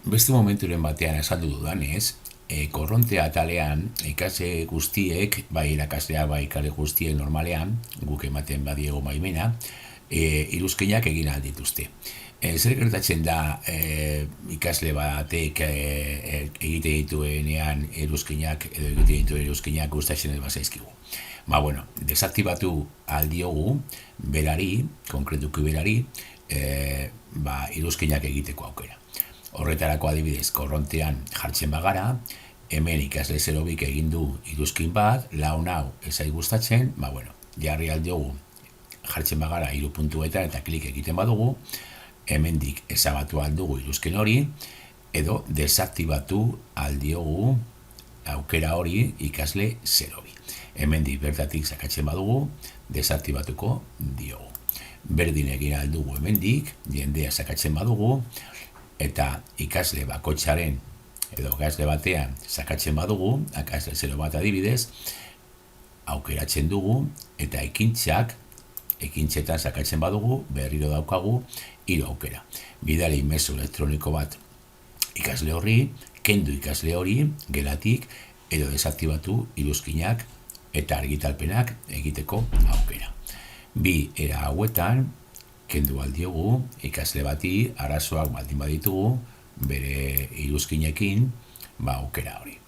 Beste momenturen batean esaldu dudanez, korronte atalean ikasle guztiek, bai irakaslea, bai ikasle guztiek normalean, guk ematen badiego maimena, iruzkinak egin aldituzte. Zer gertatzen da ikasle batek egite dituenean iruzkinak edo egite dituen iruzkinak gustatzen ez bazaizkigu. Desaktibatu aldiogu berari, konkretuki berari, iruzkinak egiteko aukera. Horretarako adibidez, korrontean jartzen bagara, hemen ikasle zerobik egin du iruzkin bat, laun hau ezai gustatzen, jarri aldiogu jartzen bagara 3 puntuetan eta klik egiten badugu, hemendik ezabatu aldugu iruzkin hori, edo desaktibatu aldiogu aukera hori ikasle zerobi. Hemendik bertatik sakatzen badugu, desaktibatuko diogu. Berdin egin aldugu hemendik, jendea sakatzen badugu, eta ikasle bakoitzaren edo ikasle batean sakatzen badugu, ikasle zero bat adibidez, aukeratzen dugu, eta ekintzetan sakatzen badugu, berriro daukagu, 3 aukera. Bidali mezu elektroniko bat ikasle horri, kendu ikasle hori, gelatik, edo desaktibatu iruzkinak eta argitalpenak egiteko aukera. Bi era hauetan, kendu aldiogu, ikasle bati arazoak baldin baditugu, bere iruzkinekin, aukera hori.